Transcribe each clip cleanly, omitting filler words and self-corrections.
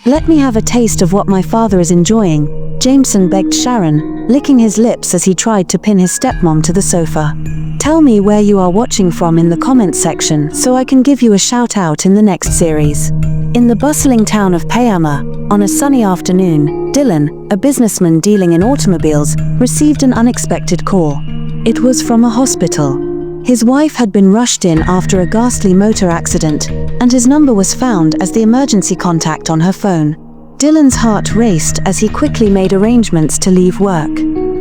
"Let me have a taste of what my father is enjoying," Jameson begged Sharon, licking his lips as he tried to pin his stepmom to the sofa. Tell me where you are watching from in the comments section so I can give you a shout out in the next series. In the bustling town of Payama, on a sunny afternoon, Dylan, a businessman dealing in automobiles, received an unexpected call. It was from a hospital. His wife had been rushed in after a ghastly motor accident, and his number was found as the emergency contact on her phone. Dylan's heart raced as he quickly made arrangements to leave work.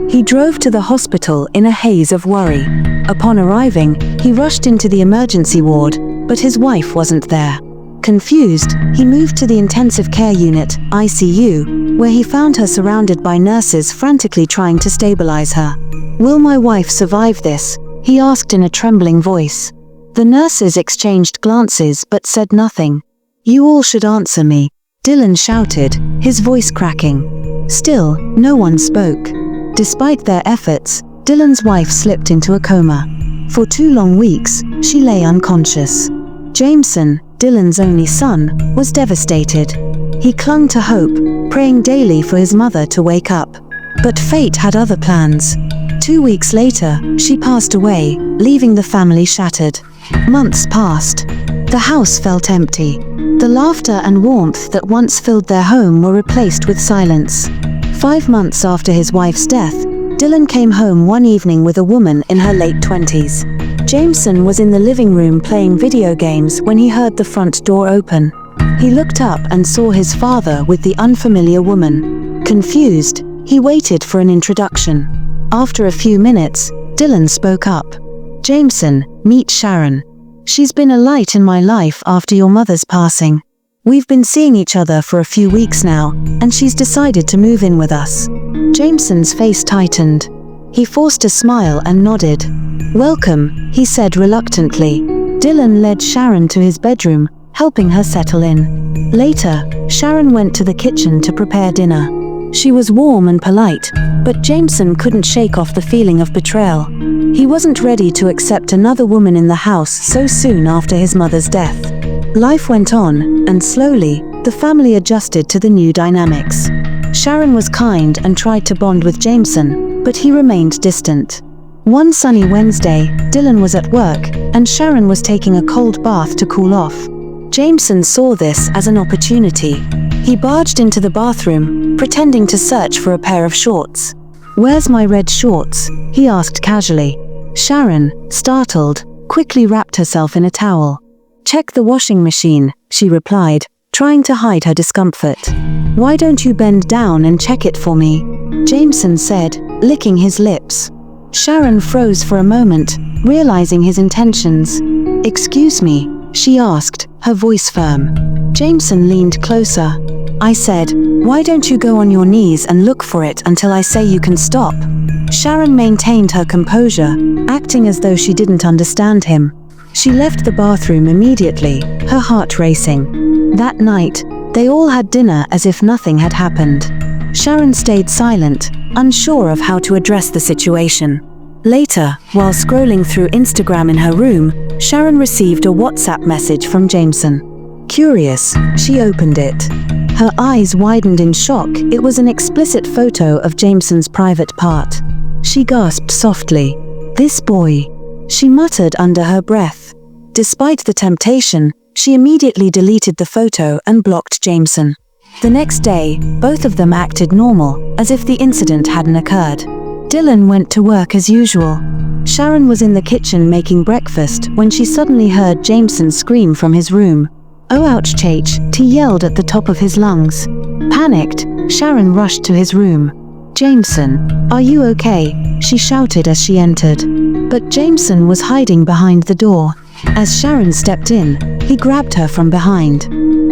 He drove to the hospital in a haze of worry. Upon arriving, he rushed into the emergency ward, but his wife wasn't there. Confused, he moved to the intensive care unit, ICU, where he found her surrounded by nurses frantically trying to stabilize her. "Will my wife survive this?" he asked in a trembling voice. The nurses exchanged glances but said nothing. "You all should answer me," Dylan shouted, his voice cracking. Still, no one spoke. Despite their efforts, Dylan's wife slipped into a coma. For 2 long weeks, she lay unconscious. Jameson, Dylan's only son, was devastated. He clung to hope, praying daily for his mother to wake up. But fate had other plans. 2 weeks later, she passed away, leaving the family shattered. Months passed. The house felt empty. The laughter and warmth that once filled their home were replaced with silence. 5 months after his wife's death, Dylan came home one evening with a woman in her late 20s. Jameson was in the living room playing video games when he heard the front door open. He looked up and saw his father with the unfamiliar woman. Confused, he waited for an introduction. After a few minutes, Dylan spoke up. "Jameson, meet Sharon. She's been a light in my life after your mother's passing. We've been seeing each other for a few weeks now, and she's decided to move in with us." Jameson's face tightened. He forced a smile and nodded. "Welcome," he said reluctantly. Dylan led Sharon to his bedroom, helping her settle in. Later, Sharon went to the kitchen to prepare dinner. She was warm and polite, but Jameson couldn't shake off the feeling of betrayal. He wasn't ready to accept another woman in the house so soon after his mother's death. Life went on, and slowly, the family adjusted to the new dynamics. Sharon was kind and tried to bond with Jameson, but he remained distant. One sunny Wednesday, Dylan was at work, and Sharon was taking a cold bath to cool off. Jameson saw this as an opportunity. He barged into the bathroom, pretending to search for a pair of shorts. "Where's my red shorts?" he asked casually. Sharon, startled, quickly wrapped herself in a towel. "Check the washing machine," she replied, trying to hide her discomfort. "Why don't you bend down and check it for me?" Jameson said, licking his lips. Sharon froze for a moment, realizing his intentions. "Excuse me?" she asked, her voice firm. Jameson leaned closer. "I said, why don't you go on your knees and look for it until I say you can stop?" Sharon maintained her composure, acting as though she didn't understand him. She left the bathroom immediately, her heart racing. That night, they all had dinner as if nothing had happened. Sharon stayed silent, unsure of how to address the situation. Later, while scrolling through Instagram in her room, Sharon received a WhatsApp message from Jameson. Curious, she opened it. Her eyes widened in shock. It was an explicit photo of Jameson's private part. She gasped softly. "This boy," she muttered under her breath. Despite the temptation, she immediately deleted the photo and blocked Jameson. The next day, both of them acted normal, as if the incident hadn't occurred. Dylan went to work as usual. Sharon was in the kitchen making breakfast when she suddenly heard Jameson scream from his room. "Oh ouch Chach," he yelled at the top of his lungs. Panicked, Sharon rushed to his room. "Jameson, are you okay?" she shouted as she entered. But Jameson was hiding behind the door. As Sharon stepped in, he grabbed her from behind.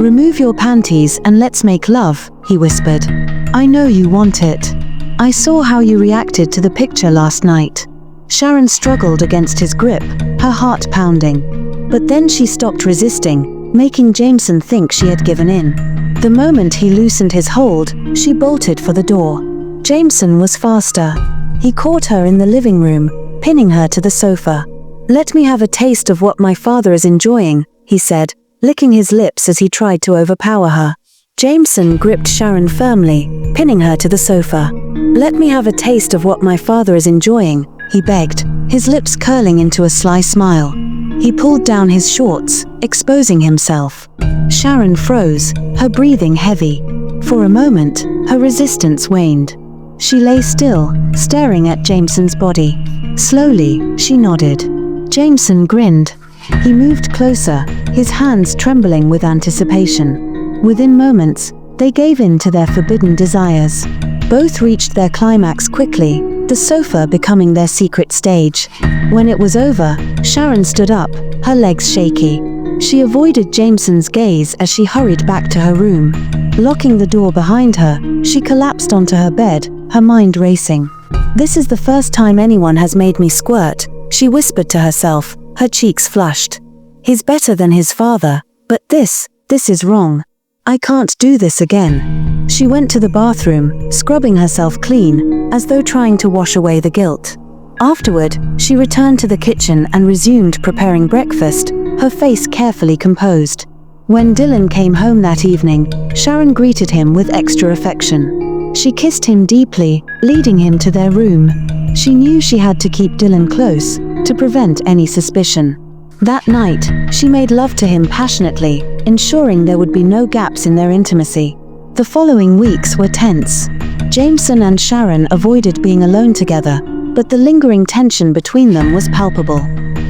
"Remove your panties and let's make love," he whispered. "I know you want it. I saw how you reacted to the picture last night." Sharon struggled against his grip, her heart pounding. But then she stopped resisting, making Jameson think she had given in. The moment he loosened his hold, she bolted for the door. Jameson was faster. He caught her in the living room, pinning her to the sofa. "Let me have a taste of what my father is enjoying," he said, licking his lips as he tried to overpower her. Jameson gripped Sharon firmly, pinning her to the sofa. "Let me have a taste of what my father is enjoying," he begged, his lips curling into a sly smile. He pulled down his shorts, exposing himself. Sharon froze, her breathing heavy. For a moment, her resistance waned. She lay still, staring at Jameson's body. Slowly, she nodded. Jameson grinned. He moved closer, his hands trembling with anticipation. Within moments, they gave in to their forbidden desires. Both reached their climax quickly, the sofa becoming their secret stage. When it was over, Sharon stood up, her legs shaky. She avoided Jameson's gaze as she hurried back to her room. Locking the door behind her, she collapsed onto her bed, her mind racing. "This is the first time anyone has made me squirt," she whispered to herself, her cheeks flushed. "He's better than his father, but this is wrong. I can't do this again." She went to the bathroom, scrubbing herself clean, as though trying to wash away the guilt. Afterward, she returned to the kitchen and resumed preparing breakfast, her face carefully composed. When Dylan came home that evening, Sharon greeted him with extra affection. She kissed him deeply, leading him to their room. She knew she had to keep Dylan close, to prevent any suspicion. That night, she made love to him passionately, ensuring there would be no gaps in their intimacy. The following weeks were tense. Jameson and Sharon avoided being alone together, but the lingering tension between them was palpable.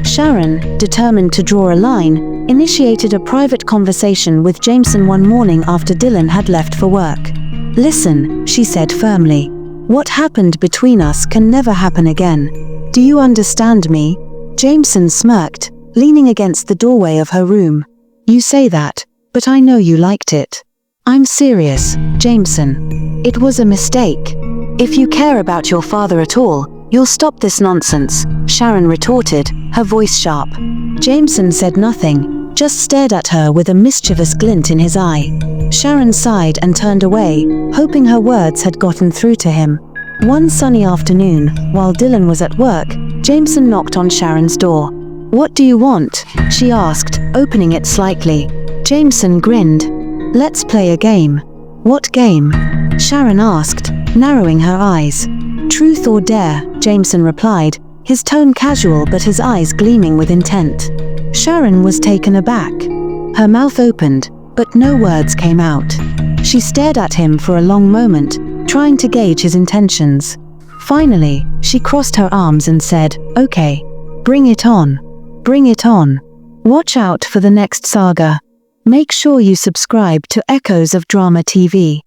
Sharon, determined to draw a line, initiated a private conversation with Jameson one morning after Dylan had left for work. "Listen," she said firmly. "What happened between us can never happen again. Do you understand me?" Jameson smirked, leaning against the doorway of her room. "You say that, but I know you liked it." "I'm serious, Jameson. It was a mistake. If you care about your father at all, you'll stop this nonsense," Sharon retorted, her voice sharp. Jameson said nothing, just stared at her with a mischievous glint in his eye. Sharon sighed and turned away, hoping her words had gotten through to him. One sunny afternoon, while Dylan was at work, Jameson knocked on Sharon's door. "What do you want?" she asked, opening it slightly. Jameson grinned. "Let's play a game." "What game?" Sharon asked, narrowing her eyes. "Truth or dare," Jameson replied, his tone casual but his eyes gleaming with intent. Sharon was taken aback. Her mouth opened, but no words came out. She stared at him for a long moment, trying to gauge his intentions. Finally, she crossed her arms and said, "Okay. Bring it on. Bring it on." Watch out for the next saga. Make sure you subscribe to Echoes of Drama TV.